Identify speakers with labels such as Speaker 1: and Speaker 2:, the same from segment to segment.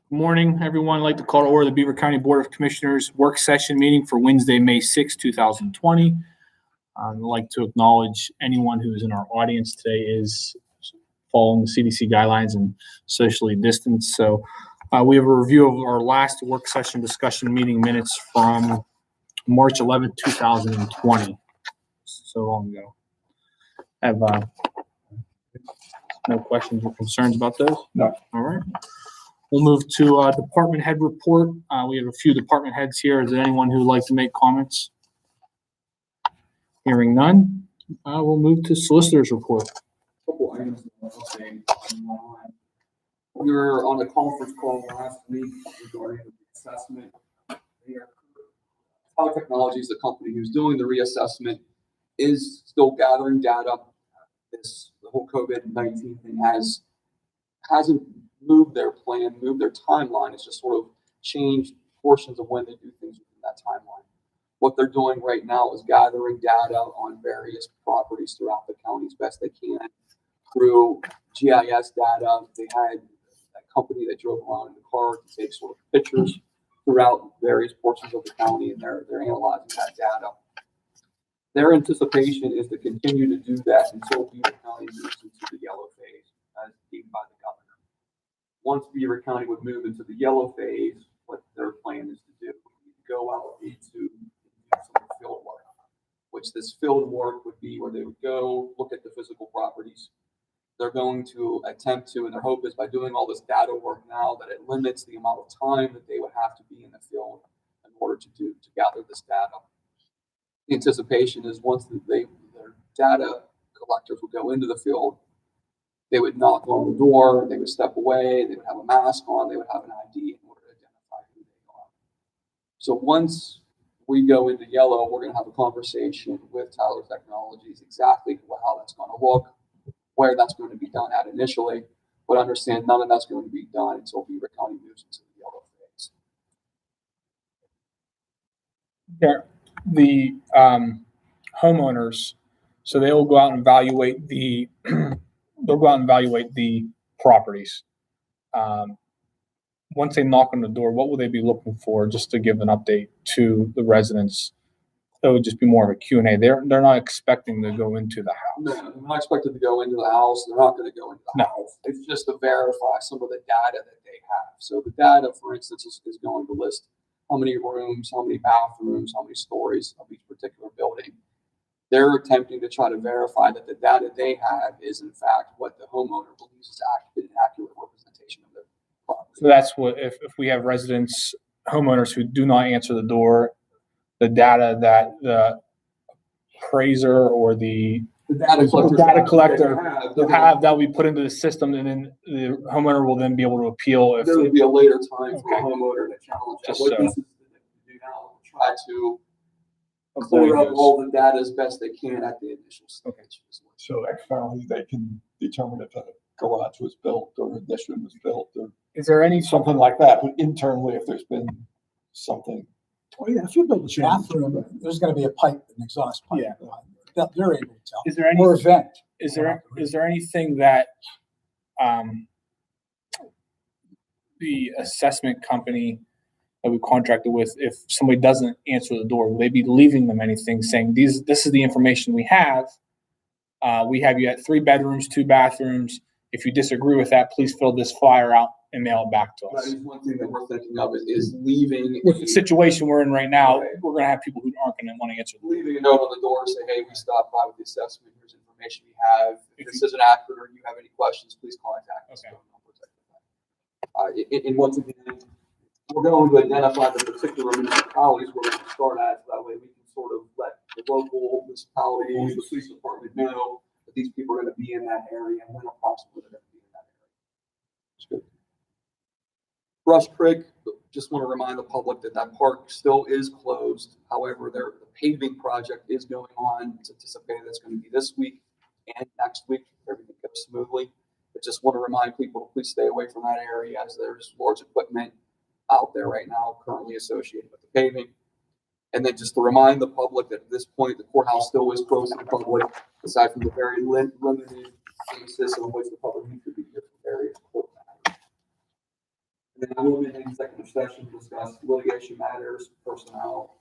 Speaker 1: Good morning, everyone. I'd like to call to order the Beaver County Board of Commissioners work session meeting for Wednesday, May 6, 2020. I'd like to acknowledge anyone who is in our audience today is following the CDC guidelines and socially distanced. So we have a review of our last work session discussion meeting minutes from March 11, 2020. So long ago. Have no questions or concerns about those?
Speaker 2: No.
Speaker 1: All right. We'll move to department head report. We have a few department heads here. Is there anyone who would like to make comments? Hearing none, we'll move to solicitor's report.
Speaker 2: Couple items that I'll say. We were on a conference call last week regarding the reassessment. Power Technologies, the company who's doing the reassessment, is still gathering data. The whole COVID-19 thing hasn't moved their plan, moved their timeline. It's just sort of changed portions of when they do things within that timeline. What they're doing right now is gathering data on various properties throughout the county as best they can through GIS data. They had a company that drove around in the car to take sort of pictures throughout various portions of the county, and they're analyzing that data. Their anticipation is to continue to do that until Beaver County moves into the yellow phase, as deemed by the governor. Once Beaver County would move into the yellow phase, what their plan is to do, go out into some field work, which this field work would be where they would go look at the physical properties. They're going to attempt to, and their hope is by doing all this data work now that it limits the amount of time that they would have to be in the field in order to gather this data. The anticipation is once their data collectors would go into the field, they would knock on the door, they would step away, they would have a mask on, they would have an ID in order to identify who they are. So once we go into yellow, we're going to have a conversation with Tyler Technologies exactly how that's going to look, where that's going to be done at initially, but understand none of that's going to be done until Beaver County moves into the yellow phase.
Speaker 1: Yeah, the homeowners, so they will go out and evaluate the properties. Once they knock on the door, what will they be looking for? Just to give an update to the residents. It would just be more of a Q&A. They're not expecting to go into the house.
Speaker 2: No, they're not expected to go into the house. They're not going to go into the house. It's just to verify some of the data that they have. So the data, for instance, is going to list how many rooms, how many bathrooms, how many stories of each particular building. They're attempting to try to verify that the data they have is, in fact, what the homeowner believes is an accurate representation of their property.
Speaker 1: So that's what, if we have homeowners who do not answer the door, the data that the appraiser or the data collector that'll be put into the system, and then the homeowner will then be able to appeal. If
Speaker 2: there will be a later time for a homeowner to challenge that. What this is do now, try to clear up all the data as best they can at the initial stage.
Speaker 1: Okay.
Speaker 3: So externally, they can determine if a garage was built or an addition was built, or
Speaker 1: is there any
Speaker 3: something like that. But internally, if there's been something.
Speaker 4: Well, yeah, if you build a bathroom, there's going to be a pipe, an exhaust pipe.
Speaker 1: Yeah.
Speaker 4: They're able to tell.
Speaker 1: Is there any?
Speaker 4: Or a vent.
Speaker 1: Is there anything that the assessment company that we contracted with, if somebody doesn't answer the door, will they be leaving them anything saying this is the information we have? We have you at 3 bedrooms, 2 bathrooms. If you disagree with that, please fill this flyer out and mail it back to us.
Speaker 2: That is one thing that we're thinking of is leaving.
Speaker 1: With the situation we're in right now, we're going to have people who aren't going to want to answer.
Speaker 2: Leaving a note on the door and say, hey, we stopped by with the assessment. Here's information we have. If this isn't accurate or you have any questions, please contact us.
Speaker 1: Okay.
Speaker 2: And once again, we're going to identify the particular municipalities where we can start at. So that way we can sort of let the local municipalities, the police department know that these people are going to be in that area and when approximately they're going to be in that area. That's good. Brush Creek, just want to remind the public that park still is closed. However, the paving project is going on. It's anticipated that's going to be this week and next week if everything goes smoothly. But just want to remind people to please stay away from that area as there's large equipment out there right now currently associated with the paving. And then just to remind the public that at this point, the courthouse still is closed to the public, aside from the very limited basis on which the public needs to be here for various court matters. And then I will be in executive session to discuss litigation matters, personnel,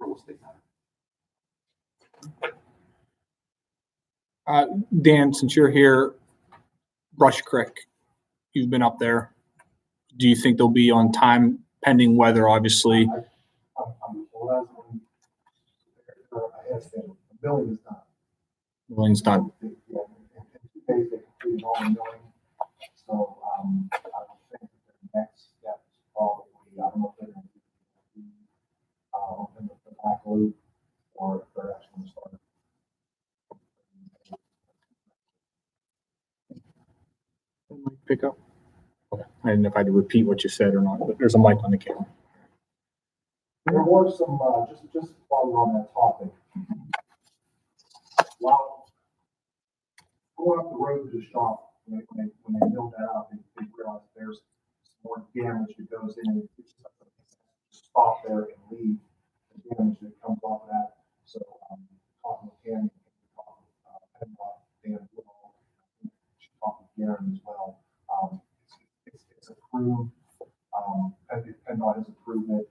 Speaker 2: real estate matters.
Speaker 1: Dan, since you're here, Brush Creek, you've been up there. Do you think they'll be on time pending weather, obviously?
Speaker 5: Building is not.
Speaker 1: Building's done.
Speaker 5: In 2 days, they completed all the milling. So, I would think that the next step is probably, I don't know if they're going to do, open the back loop or if they're actually going to start.
Speaker 1: Pick up. Okay. I didn't know if I had to repeat what you said or not, but there's a mic on the camera.
Speaker 5: There were some, just while we're on that topic, while going up the road to the shop, when they milled that out, they realized there's some more damage that goes in, and it's just like stop there and leave the damage that comes off of that. So, talking with Tammy, talking with PennDOT, Dan Woodall, she's talking with Garen as well. It's approved. PennDOT has approved it.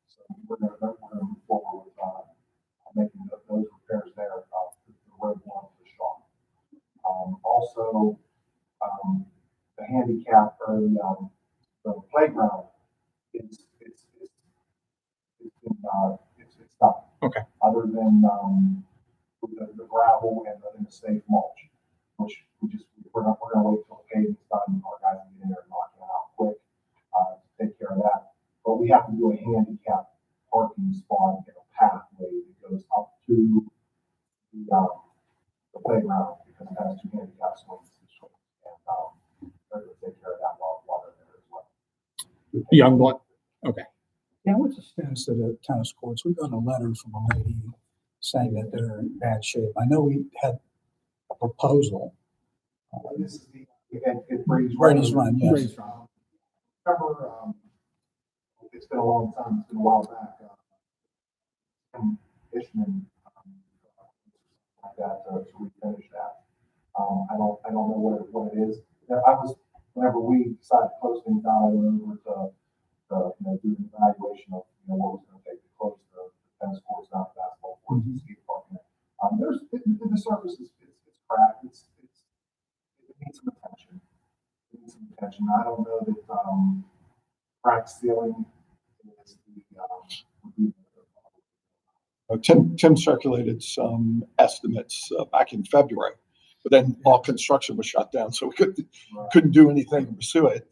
Speaker 5: So we're gonna move forward with making those repairs there. The road one to the shop. Also, the handicap or the playground is it's done.
Speaker 1: Okay.
Speaker 5: Other than the gravel and the safe mulch, which we're gonna wait till the paving's done. Our guys can get in there and knock it out quick to take care of that. But we have to do a handicap parking spot and a pathway that goes up to the playground because it has 2 handicap swings. And they're going to take care of that while they're there as well.
Speaker 1: Youngblood. Okay.
Speaker 4: Yeah, what's the status of the tennis courts? We got a letter from a lady saying that they're in bad shape. I know we had a proposal.
Speaker 5: This is it Brady's
Speaker 4: Brady's Run, yes.
Speaker 5: Brady's Run. Remember, it's been a long time. It's been a while back. Ishman, like that to refinish that. I don't know what it is. Whenever we decided to close things down, I went over to do an evaluation of what was going to take to close the tennis courts down, basketball courts, and skate parking. The surface is cracked. It needs some attention. I don't know that crack sealing is would be
Speaker 3: Tim circulated some estimates back in February, but then all construction was shut down, so we couldn't do anything to pursue it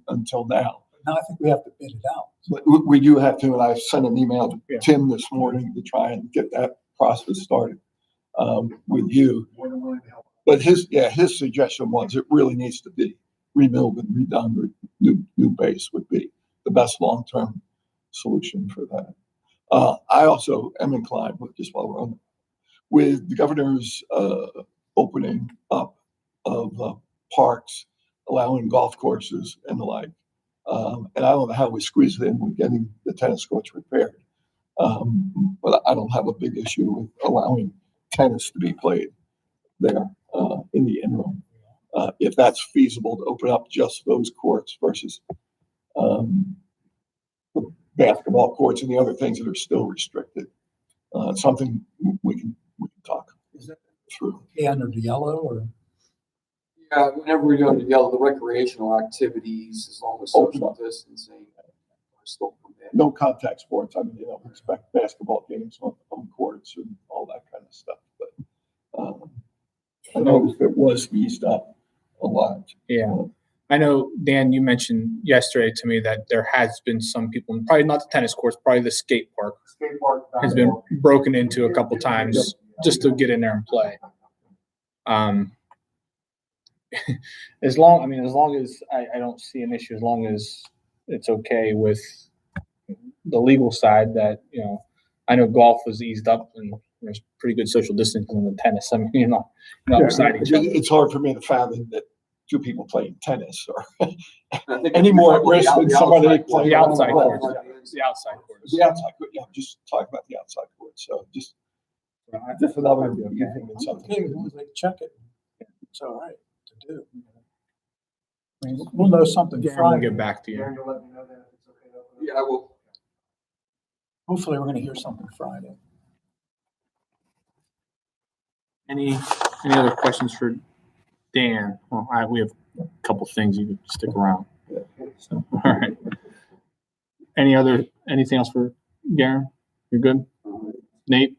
Speaker 3: until now.
Speaker 4: Now I think we have to bid it out.
Speaker 3: But we do have to, and I sent an email to
Speaker 1: Yeah.
Speaker 3: Tim this morning to try and get that process started with you.
Speaker 5: more than willing to help.
Speaker 3: But his suggestion was it really needs to be rebuilt and redone. Or new base would be the best long-term solution for that. I also am inclined, just while we're on, with the governor's opening up of parks, allowing golf courses and the like. And I don't know how we squeeze it in with getting the tennis courts repaired. But I don't have a big issue with allowing tennis to be played there in the interim. If that's feasible to open up just those courts versus the basketball courts and the other things that are still restricted. Something we can talk
Speaker 4: Is that
Speaker 3: through.
Speaker 4: okay under the yellow or?
Speaker 2: Yeah, whenever we go to yellow, the recreational activities, as long as social distancing, are still permitted.
Speaker 3: No contact sports. I mean, expect basketball games on courts and all that kind of stuff. But I noticed it was eased up a lot.
Speaker 1: Yeah. I know, Dan, you mentioned yesterday to me that there has been some people, probably not the tennis courts, probably the skate park
Speaker 5: Skate park
Speaker 1: has been broken into a couple times just to get in there and play. As long as I don't see an issue, as long as it's okay with the legal side that, I know golf was eased up and there's pretty good social distancing in the tennis. I mean, beside each other.
Speaker 3: It's hard for me to fathom that 2 people playing tennis or
Speaker 2: I think
Speaker 3: any more at risk than somebody
Speaker 2: outside
Speaker 3: playing
Speaker 1: The outside
Speaker 3: golf.
Speaker 1: courts. The outside courts.
Speaker 3: The outside court, yeah, just talk about the outside court. So just another easing and
Speaker 4: I'm
Speaker 3: something.
Speaker 4: okay as long as they check it. It's all right to do. I mean, we'll know something
Speaker 1: Garen will
Speaker 4: Friday.
Speaker 1: get back to you.
Speaker 5: Darren, you'll let me know then if it's okay. to open it?
Speaker 2: Yeah, well,
Speaker 4: Hopefully, we're gonna hear something Friday.
Speaker 1: Any other questions for Dan? Well, we have a couple things. You can stick around. So, all right. Anything else for Garen? You're good? Nate?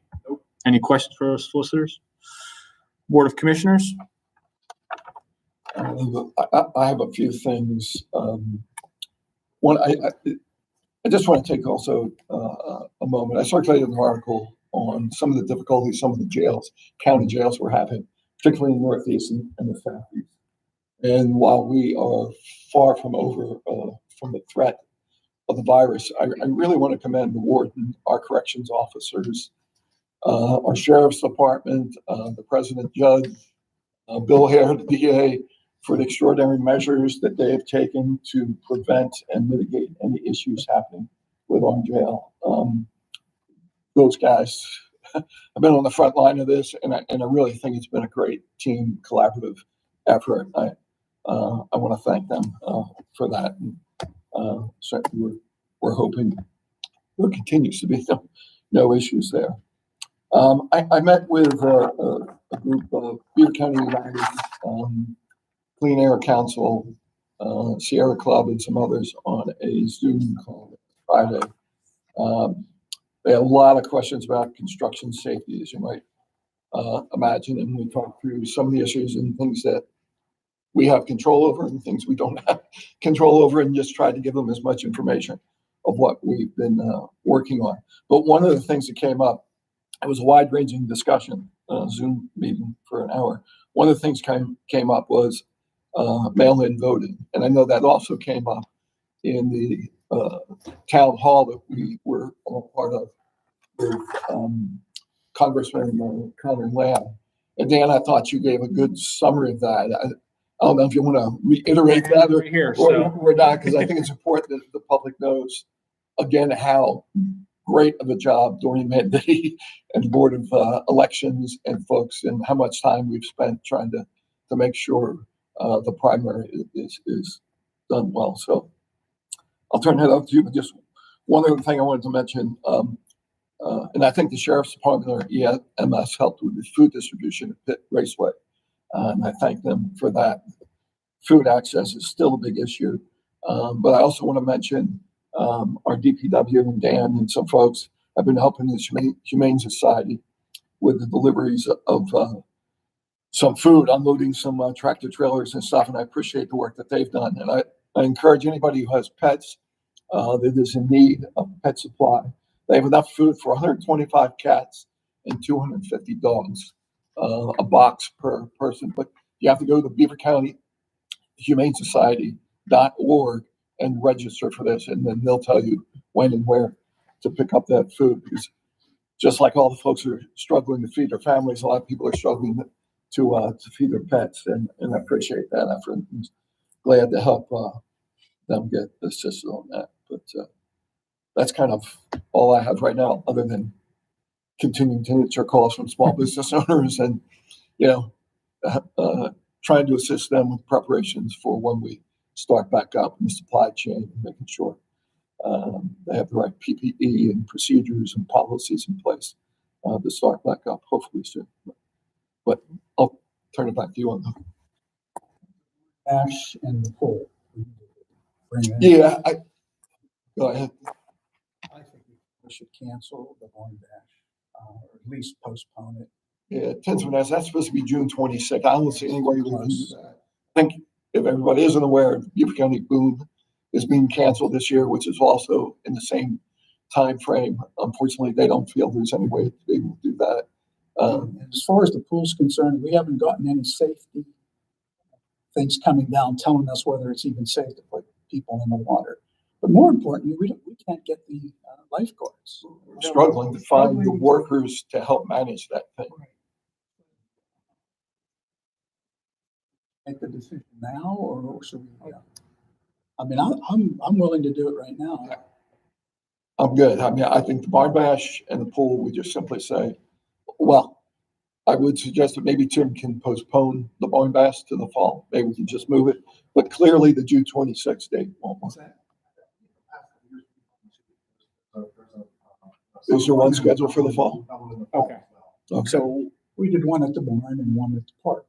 Speaker 1: Any questions for our solicitors? Board of Commissioners?
Speaker 3: I have a few things. One, I just want to take also a moment. I circulated an article on some of the difficulties some of the jails, county jails were having, particularly in the Northeast and the Southeast. And while we are far from over from the threat of the virus, I really want to commend the warden, our corrections officers, our sheriff's department, the president judge, Bill Hare, the DA, for the extraordinary measures that they have taken to prevent and mitigate any issues happening with our jail. Those guys have been on the front line of this, and I really think it's been a great team collaborative effort. I want to thank them for that. And, certainly we're hoping there continues to be no issues there. I met with a group of Beaver County United, Clean Air Council, Sierra Club, and some others on a Zoom call Friday. They had a lot of questions about construction safety, as you might imagine, and we talked through some of the issues and things that we have control over and things we don't have control over, and just tried to give them as much information of what we've been working on. But one of the things that came up, it was a wide-ranging discussion, Zoom meeting for an hour. One of the things came up was mail-in voting, and I know that also came up in the town hall that we were all part of with Congressman Connor Lamb. And Dan, I thought you gave a good summary of that. I don't know if you want to reiterate that
Speaker 1: Right here,
Speaker 3: or
Speaker 1: so.
Speaker 3: not, because I think it's important that the public knows again how great of a job Doreen Mandy and the Board of Elections and folks, and how much time we've spent trying to make sure the primary is done well. So I'll turn that over to you, but just one other thing I wanted to mention, and I think the Sheriff's Department or EMS helped with the food distribution at Pitt Raceway, and I thank them for that. Food access is still a big issue, but I also want to mention our DPW and Dan and some folks have been helping the Humane Society with the deliveries of some food, unloading some tractor trailers and stuff, and I appreciate the work that they've done. And I encourage anybody who has pets that is in need of pet supply. They have enough food for 125 cats and 250 dogs, a box per person. But you have to go to the Beaver County Humane Society.org and register for this, and then they'll tell you when and where to pick up that food. Because just like all the folks who are struggling to feed their families, a lot of people are struggling to feed their pets, and I appreciate that effort. I'm glad to help them get assisted on that. But that's kind of all I have right now, other than continuing to answer calls from small business owners and trying to assist them with preparations for when we start back up in the supply chain, and making sure they have the right PPE and procedures and policies in place to start back up, hopefully soon. But I'll turn it back to you on that.
Speaker 4: Ash and the pool. Bring in.
Speaker 3: Yeah, go ahead.
Speaker 4: I think we should cancel the Born Dash, or at least postpone it.
Speaker 3: Yeah, Tinsman, that's supposed to be June 26th. I don't see any way we can do that. I think if everybody isn't aware, Beaver County Boone is being canceled this year, which is also in the same time frame. Unfortunately, they don't feel there's any way to be able to do that.
Speaker 4: And as far as the pool's concerned, we haven't gotten any safety things coming down telling us whether it's even safe to put people in the water. But more importantly, we can't get the lifeguards.
Speaker 3: We're struggling to find the workers to help manage that thing.
Speaker 4: Make the decision now, or should we? I mean, I'm willing to do it right now.
Speaker 3: I'm good. I mean, I think the Barn Bash and the pool, we just simply say, well, I would suggest that maybe Tim can postpone the Boeing Bass to the fall. Maybe we can just move it. But clearly the June 26th date won't work. Is there one scheduled for the fall?
Speaker 1: Okay.
Speaker 3: Okay.
Speaker 1: So
Speaker 4: We did one at the barn and one at the park.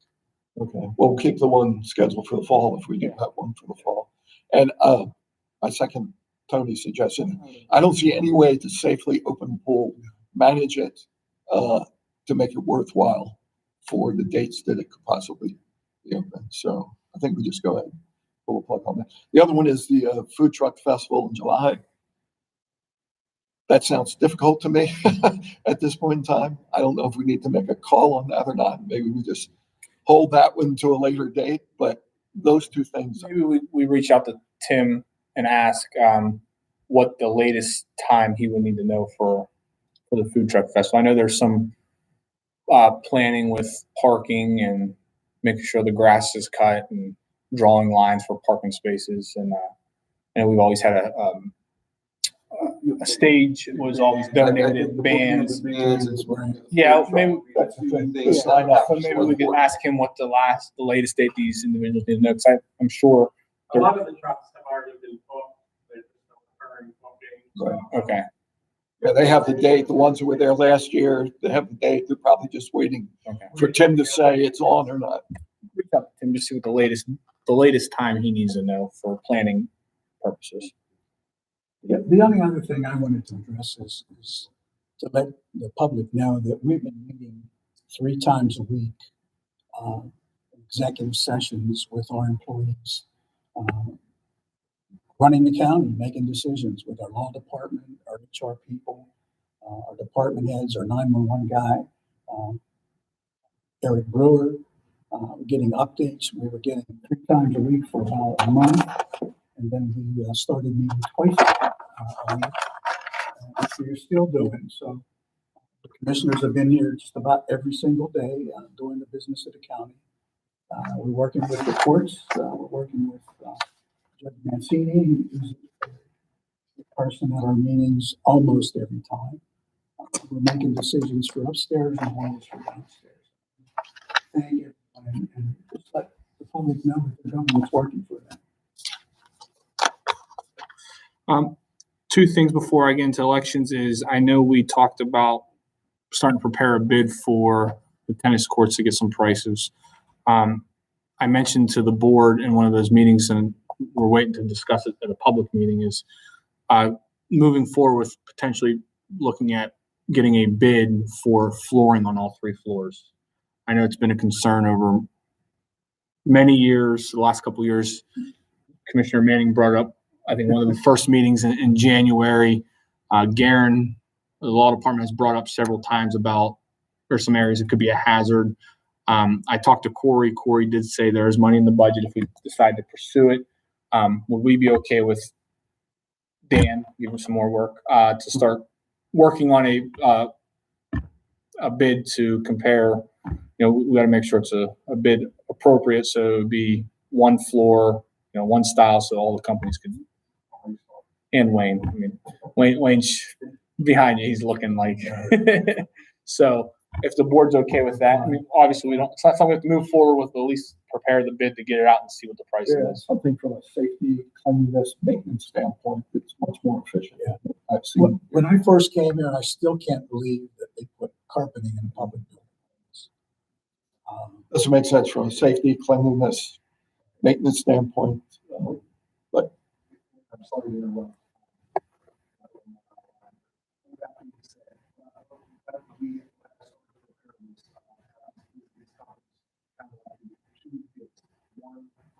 Speaker 3: Okay, we'll keep the one scheduled for the fall if we do have one for the fall. And I second Tony's suggestion. I don't see any way to safely open the pool, manage it, to make it worthwhile for the dates that it could possibly be open. So I think we just go ahead and pull a plug on that. The other one is the Food Truck Festival in July. That sounds difficult to me at this point in time. I don't know if we need to make a call on that or not. Maybe we just hold that one to a later date, but those two things.
Speaker 1: maybe we reach out to Tim and ask what the latest time he would need to know for the food truck festival. I know there's some planning with parking and making sure the grass is cut and drawing lines for parking spaces. And we've always had a stage was always donated, bands. Yeah, maybe.
Speaker 3: That's the thing.
Speaker 2: Things
Speaker 3: Sign up.
Speaker 1: So maybe we could ask him what the latest date these individuals need to know, because I'm sure.
Speaker 6: A lot of the trucks have already been booked, they're just not current booking.
Speaker 3: Right.
Speaker 1: Okay.
Speaker 3: Yeah, they have the date. The ones who were there last year, they have the date. They're probably just waiting
Speaker 1: Okay.
Speaker 3: for Tim to say it's on or not.
Speaker 1: Reach out to Tim to see what the latest time he needs to know for planning purposes.
Speaker 4: Yeah, the only other thing I wanted to address is to let the public know that we've been meeting 3 times a week, executive sessions with our employees, running the county, making decisions with our law department, our HR people, our department heads, our 911 guy, Eric Brewer, getting updates. We were getting 3 times a week for about a month, and then we started meeting twice a week, which we're still doing. So the commissioners have been here just about every single day doing the business of the county. We're working with the courts. We're working with Judge Mancini, who's the person at our meetings almost every time. We're making decisions for upstairs and ones for downstairs. Thank you, and just let the public know that the government's working for them.
Speaker 1: 2 things before I get into elections is I know we talked about starting to prepare a bid for the tennis courts to get some prices. I mentioned to the board in one of those meetings, and we're waiting to discuss it at a public meeting, is moving forward with potentially looking at getting a bid for flooring on all 3 floors. I know it's been a concern over many years, the last couple of years. Commissioner Manning brought up, I think, one of the first meetings in January. Garen, the law department, has brought up several times about there's some areas it could be a hazard. I talked to Corey. Corey did say there's money in the budget if we decide to pursue it. Would we be okay with Dan giving some more work to start working on a bid to compare? You know, we got to make sure it's a bid appropriate, so it would be 1 floor, 1 style, so all the companies could. And Wayne, I mean, Wayne's behind you. He's looking like. So if the board's okay with that, I mean, obviously it's not something we have to move forward with, but at least prepare the bid to get it out and see what the price
Speaker 3: Yeah,
Speaker 1: is.
Speaker 3: something from a safety, cleanliness, maintenance standpoint that's much more efficient.
Speaker 4: Yeah.
Speaker 3: I've seen.
Speaker 4: When I first came here, I still can't believe that they put carpeting in public buildings.
Speaker 3: Doesn't make sense from a safety, cleanliness, maintenance standpoint. But
Speaker 5: I'm sorry to interrupt.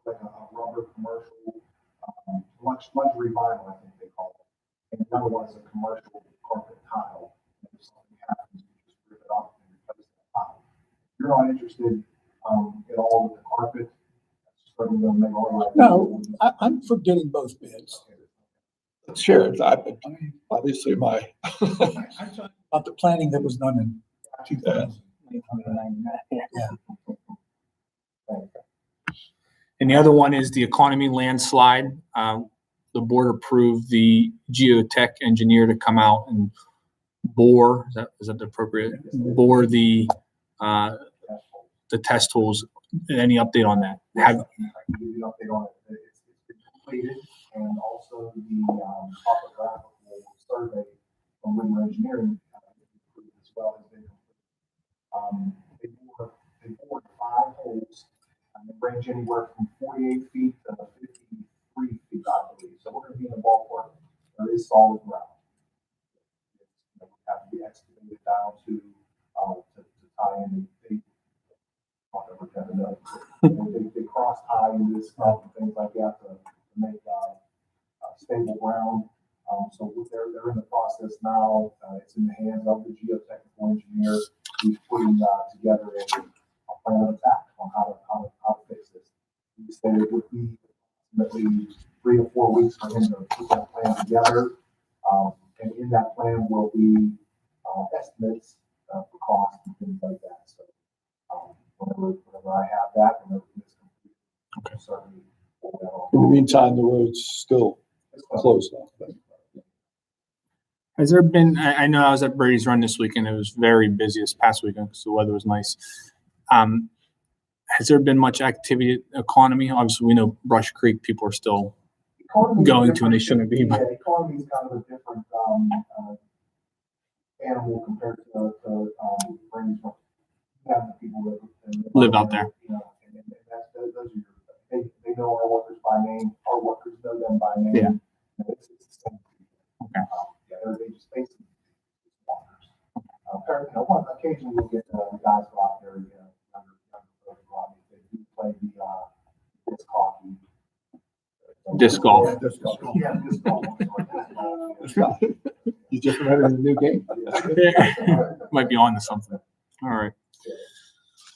Speaker 5: Like a rubber commercial, luxury vinyl, I think they call it. And another one is a commercial carpet tile. And if something happens, you just rip it off and replace the tile. If you're not interested at all with the carpet, that's certainly going to make our life.
Speaker 4: No, I'm for getting both bids.
Speaker 3: let's share it. Obviously, my
Speaker 4: I talked about the planning that was done in 2000.
Speaker 1: And the other one is the economy landslide. The board approved the geotech engineer to come out and bore, is that the appropriate? Bore the the test holes. Any update on that?
Speaker 5: I can give you an update on it. It's been completed, and also the topographical survey from Wimmer Engineering as well has been completed. They bored 5 holes, and they range anywhere from 48 feet to 53 feet, I believe. So we're going to be in the ballpark. There is solid ground. It have to be excavated down to tie in. They cross tie in this stuff and things like that to make stable ground. So they're in the process now. It's in the hands of the geotechnical engineer. He's putting together a plan of attack on how to fix this. He said it would be approximately 3 to 4 weeks for him to put that plan together. And in that plan will be estimates for cost and things like that. So whenever I have that, and everything is complete,
Speaker 1: Okay.
Speaker 5: certainly pull that off.
Speaker 3: In the meantime, the road's still closed off.
Speaker 1: Has there been, I know I was at Brady's Run this weekend. It was very busy this past weekend because the weather was nice. Has there been much activity economy? Obviously, we know Brush Creek people are still
Speaker 5: Economy's
Speaker 1: going to, and they
Speaker 5: different.
Speaker 1: shouldn't be.
Speaker 5: Yeah,
Speaker 1: But
Speaker 5: the economy is kind of a different animal compared to Brady's Run. You have the people that
Speaker 1: Live out there.
Speaker 5: You know, and that's those are they know our workers by name. Our workers know them by name.
Speaker 1: Yeah.
Speaker 5: It's the same people.
Speaker 1: Okay.
Speaker 5: They just basically walkers. Occasionally we'll get guys go out there, younger folks go out there. They do play the disc hockey.
Speaker 1: Disc golf.
Speaker 5: Yeah, disc golf.
Speaker 3: You just read in the new game.
Speaker 1: Might be on to something. All right.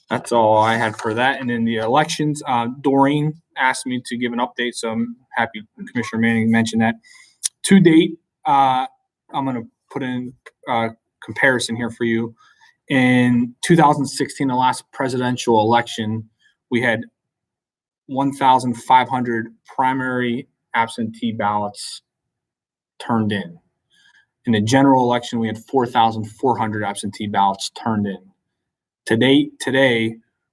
Speaker 1: That's all I had for that. And then the elections, Doreen asked me to give an update, so I'm happy Commissioner Manning mentioned that. To date, I'm going to put in comparison here for you. In 2016, the last presidential election, we had 1,500 primary absentee ballots turned in. In the general election, we had 4,400 absentee ballots turned in. Today,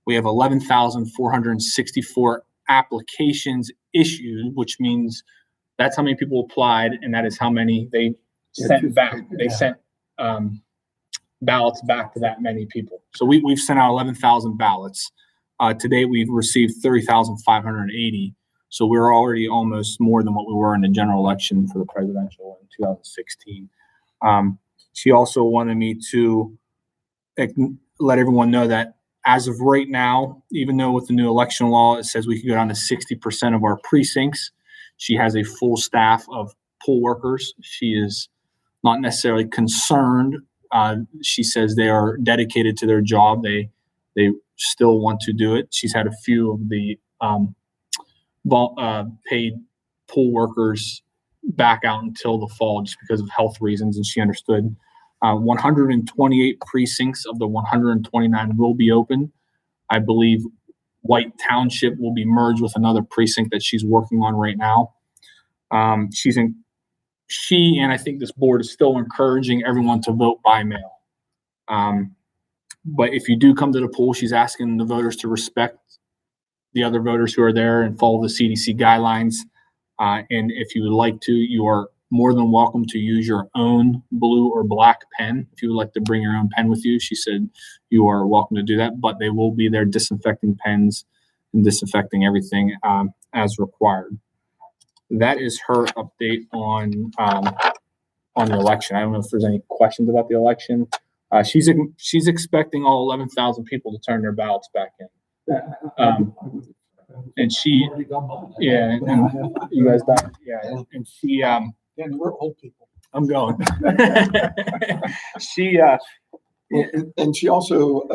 Speaker 1: we have 11,464 applications issued, which means that's how many people applied, and that is how many they sent back. They sent ballots back to that many people. So we've sent out 11,000 ballots. Today, we've received 30,580. So we're already almost more than what we were in the general election for the presidential in 2016. She also wanted me to let everyone know that as of right now, even though with the new election law, it says we can go down to 60% of our precincts, she has a full staff of poll workers. She is not necessarily concerned. She says they are dedicated to their job. They still want to do it. She's had a few of the paid poll workers back out until the fall just because of health reasons, and she understood. 128 precincts of the 129 will be open. I believe White Township will be merged with another precinct that she's working on right now. She and I think this board is still encouraging everyone to vote by mail. But if you do come to the poll, she's asking the voters to respect the other voters who are there and follow the CDC guidelines. And if you would like to, you are more than welcome to use your own blue or black pen. If you would like to bring your own pen with you, she said you are welcome to do that, but they will be there disinfecting pens and disinfecting everything as required. That is her update on the election. I don't know if there's any questions about the election. She's expecting all 11,000 people to turn their ballots back in. And she, yeah, and you guys done, yeah, and she,
Speaker 4: Yeah, we're old people.
Speaker 1: I'm going. She,
Speaker 3: And she also,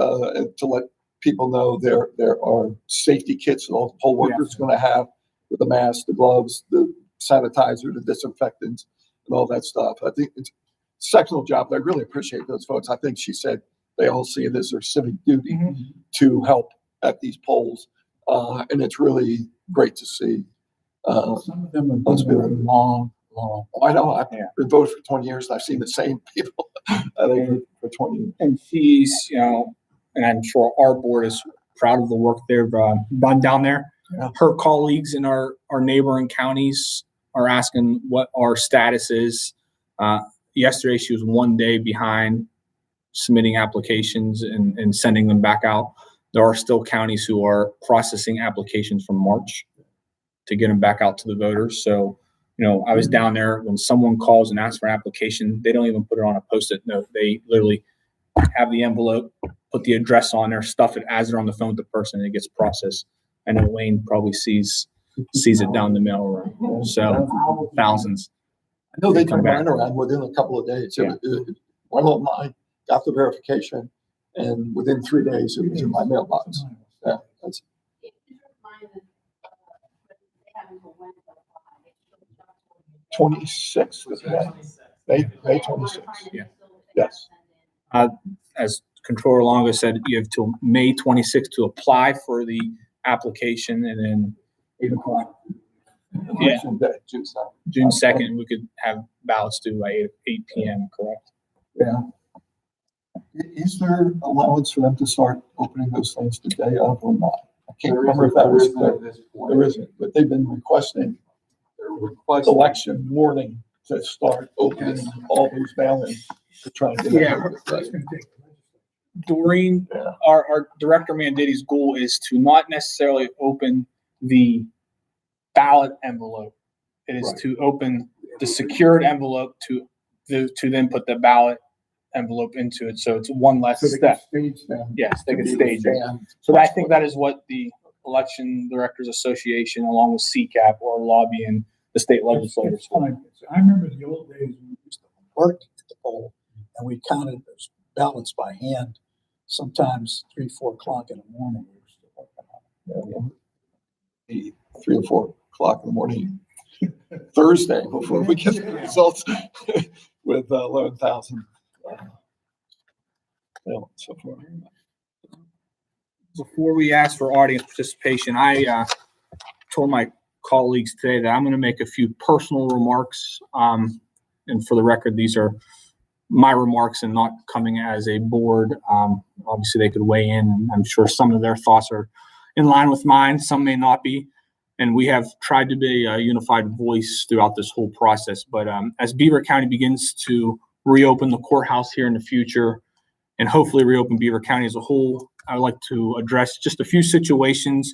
Speaker 3: to let people know, there are safety kits that all poll workers are going to have with the mask, the gloves, the sanitizer, the disinfectants, and all that stuff. I think it's a sectional job. I really appreciate those folks. I think she said they all see it as their civic duty to help at these polls. And it's really great to see.
Speaker 4: Some of them have been there long.
Speaker 3: I know I've been voting for 20 years and I've seen the same people I think for 20 years.
Speaker 1: and she's, you know, and I'm sure our board is proud of the work they've done down there.
Speaker 3: Yeah.
Speaker 1: Her colleagues in our neighboring counties are asking what our status is. Yesterday, she was 1 day behind submitting applications and sending them back out. There are still counties who are processing applications from March to get them back out to the voters. So, I was down there. When someone calls and asks for an application, they don't even put it on a Post-it note. They literally have the envelope, put the address on there, stuff it as they're on the phone with the person, and it gets processed. I know Wayne probably sees it down the mailroom. So thousands.
Speaker 3: I know they
Speaker 1: Come
Speaker 3: come
Speaker 1: back.
Speaker 3: around within a couple of days.
Speaker 1: Yeah.
Speaker 3: One of mine got the verification, and within 3 days, it was in my mailbox. Yeah, that's,
Speaker 7: If you don't mind, they have until when to apply.
Speaker 3: 26th, May 26th.
Speaker 1: Yeah.
Speaker 3: Yes.
Speaker 1: As Controller Longo said, you have till May 26th to apply for the application, and then
Speaker 3: 8 o'clock.
Speaker 1: Yeah.
Speaker 3: Election day.
Speaker 2: June 7th.
Speaker 1: June 2nd, we could have ballots due by 8 p.m., correct?
Speaker 3: Yeah. Is there allowance for them to start opening those things the day of or not? I can't remember if that was, there isn't, but they've been requesting
Speaker 2: They're requesting.
Speaker 3: election morning to start opening all those mail-ins to try and get.
Speaker 1: Yeah.
Speaker 4: That's gonna take.
Speaker 1: Doreen,
Speaker 3: Yeah.
Speaker 1: our Director Manditti's goal is to not necessarily open the ballot envelope. It is
Speaker 3: Right.
Speaker 1: to open the secured envelope to then put the ballot envelope into it. So it's one less
Speaker 3: So they can
Speaker 1: step.
Speaker 3: stage them.
Speaker 1: Yes, they
Speaker 3: to
Speaker 1: can
Speaker 3: be
Speaker 1: stage it.
Speaker 3: scanned.
Speaker 1: So I think that is what the Election Directors Association, along with CCAP, or lobbying the state legislators.
Speaker 4: It's fine. I remember the old days when we used to work at the poll and we counted those ballots by hand, sometimes 3, 4 o'clock in the morning. We were still working on it.
Speaker 3: 3 or 4 o'clock in the morning, Thursday, before we get the results with 11,000. So far.
Speaker 1: Before we ask for audience participation, I told my colleagues today that I'm going to make a few personal remarks. And for the record, these are my remarks and not coming as a board. Obviously, they could weigh in. I'm sure some of their thoughts are in line with mine. Some may not be. And we have tried to be a unified voice throughout this whole process. But as Beaver County begins to reopen the courthouse here in the future and hopefully reopen Beaver County as a whole, I would like to address just a few situations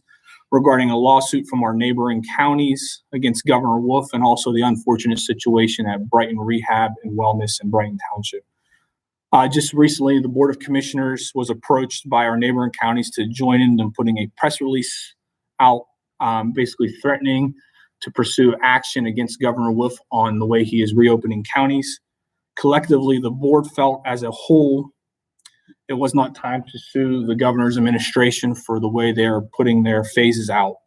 Speaker 1: regarding a lawsuit from our neighboring counties against Governor Wolf, and also the unfortunate situation at Brighton Rehab and Wellness in Brighton Township. Just recently, the Board of Commissioners was approached by our neighboring counties to join in putting a press release out, basically threatening to pursue action against Governor Wolf on the way he is reopening counties. Collectively, the board felt as a whole it was not time to sue the governor's administration for the way they're putting their phases out.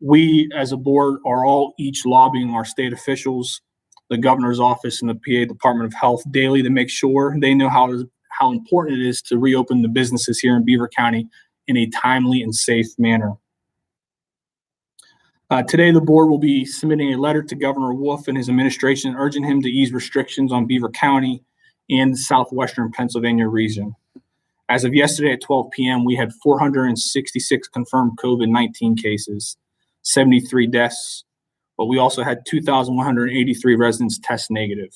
Speaker 1: We as a board are all each lobbying our state officials, the governor's office and the PA Department of Health daily to make sure they know how important it is to reopen the businesses here in Beaver County in a timely and safe manner. Today, the board will be submitting a letter to Governor Wolf and his administration urging him to ease restrictions on Beaver County and the southwestern Pennsylvania region. As of yesterday at 12 p.m., we had 466 confirmed COVID-19 cases, 73 deaths, but we also had 2,183 residents test negative.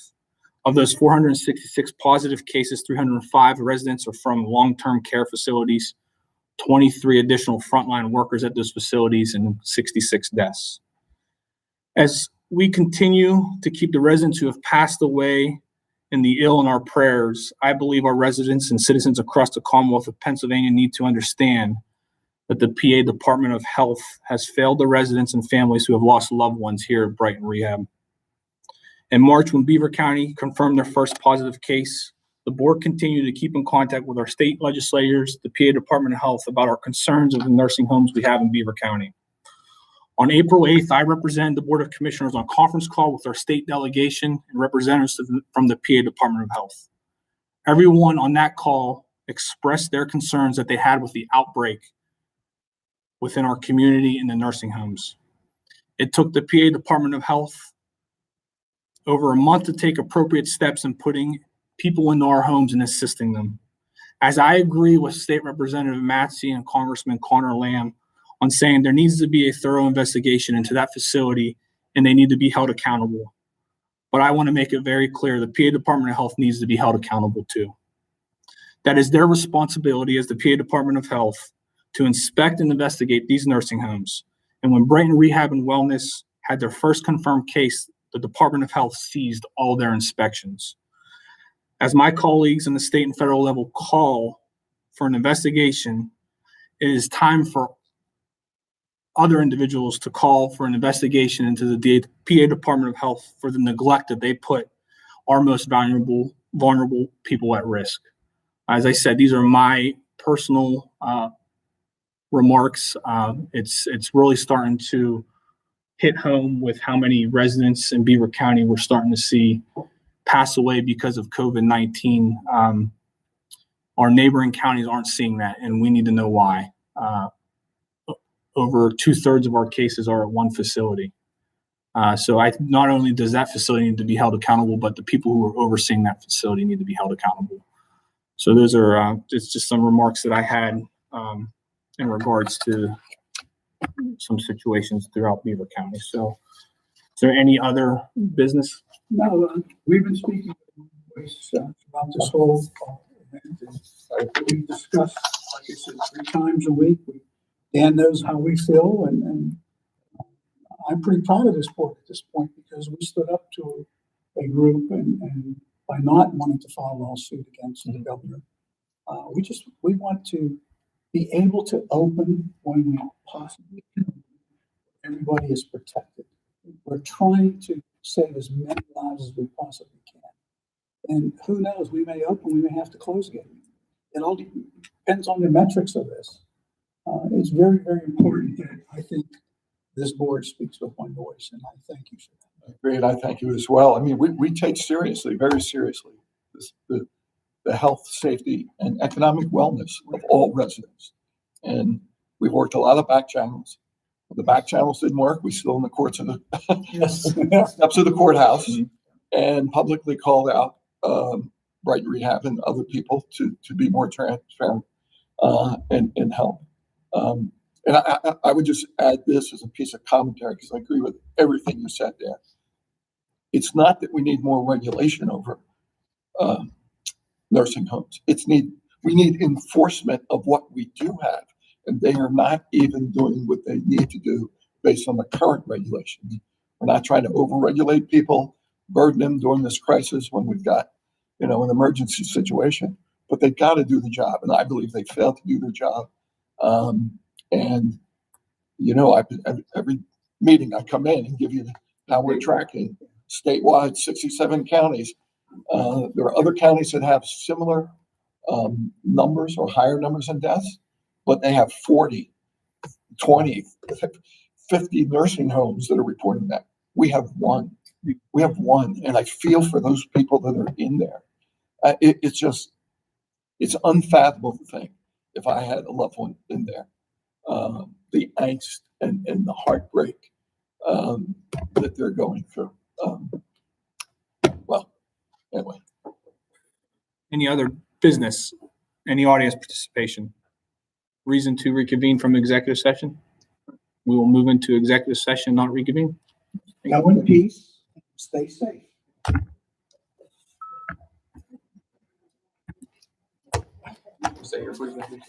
Speaker 1: Of those 466 positive cases, 305 residents are from long-term care facilities, 23 additional frontline workers at those facilities, and 66 deaths. As we continue to keep the residents who have passed away and the ill in our prayers, I believe our residents and citizens across the Commonwealth of Pennsylvania need to understand that the PA Department of Health has failed the residents and families who have lost loved ones here at Brighton Rehab. In March, when Beaver County confirmed their first positive case, the board continued to keep in contact with our state legislators, the PA Department of Health, about our concerns of the nursing homes we have in Beaver County. On April 8th, I represented the Board of Commissioners on a conference call with our state delegation and representatives from the PA Department of Health. Everyone on that call expressed their concerns that they had with the outbreak within our community in the nursing homes. It took the PA Department of Health over a month to take appropriate steps in putting people into our homes and assisting them. As I agree with State Representative Matsey and Congressman Connor Lamb on saying there needs to be a thorough investigation into that facility and they need to be held accountable. But I want to make it very clear, the PA Department of Health needs to be held accountable too. That is their responsibility as the PA Department of Health to inspect and investigate these nursing homes. And when Brighton Rehab and Wellness had their first confirmed case, the Department of Health seized all their inspections. As my colleagues in the state and federal level call for an investigation, it is time for other individuals to call for an investigation into the PA Department of Health for the neglect that they put our most vulnerable people at risk. As I said, these are my personal remarks. It's really starting to hit home with how many residents in Beaver County we're starting to see pass away because of COVID-19. Our neighboring counties aren't seeing that, and we need to know why. Over 2/3 of our cases are at one facility. So not only does that facility need to be held accountable, but the people who are overseeing that facility need to be held accountable. So those are just some remarks that I had in regards to some situations throughout Beaver County. So is there any other business?
Speaker 4: No, we've been speaking about this whole event. And we discuss, like I said, 3 times a week. Dan knows how we feel, and I'm pretty proud of this board at this point because we stood up to a group and by not wanting to file a lawsuit against the governor. We want to be able to open when we possibly can. Everybody is protected. We're trying to save as many lives as we possibly can. And who knows, we may open, we may have to close again. It all depends on the metrics of this. It's very, very important that I think this board speaks with one voice, and I thank you for that.
Speaker 3: Great, I thank you as well. I mean, we take seriously, very seriously, the health, safety, and economic wellness of all residents. And we worked a lot of back channels. The back channels didn't work. We still in the courts of the
Speaker 4: Yes.
Speaker 3: steps of the courthouse and publicly called out Brighton Rehab and other people to be more transparent and help. And I would just add this as a piece of commentary because I agree with everything you said there. It's not that we need more regulation over nursing homes. We need enforcement of what we do have, and they are not even doing what they need to do based on the current regulations. We're not trying to overregulate people, burden them during this crisis when we've got, an emergency situation. But they've got to do the job, and I believe they failed to do their job. And every meeting I come in and give you how we're tracking statewide, 67 counties. There are other counties that have similar numbers or higher numbers in deaths, but they have 40, 20, 50 nursing homes that are reporting that. We have one. We have one, and I feel for those people that are in there. It's unfathomable to think if I had a loved one in there, the angst and the heartbreak that they're going through. Well, anyway.
Speaker 1: Any other business? Any audience participation? Reason to reconvene from executive session? We will move into executive session, not reconvene.
Speaker 4: Go in peace. Stay safe.
Speaker 2: Stay here for a second.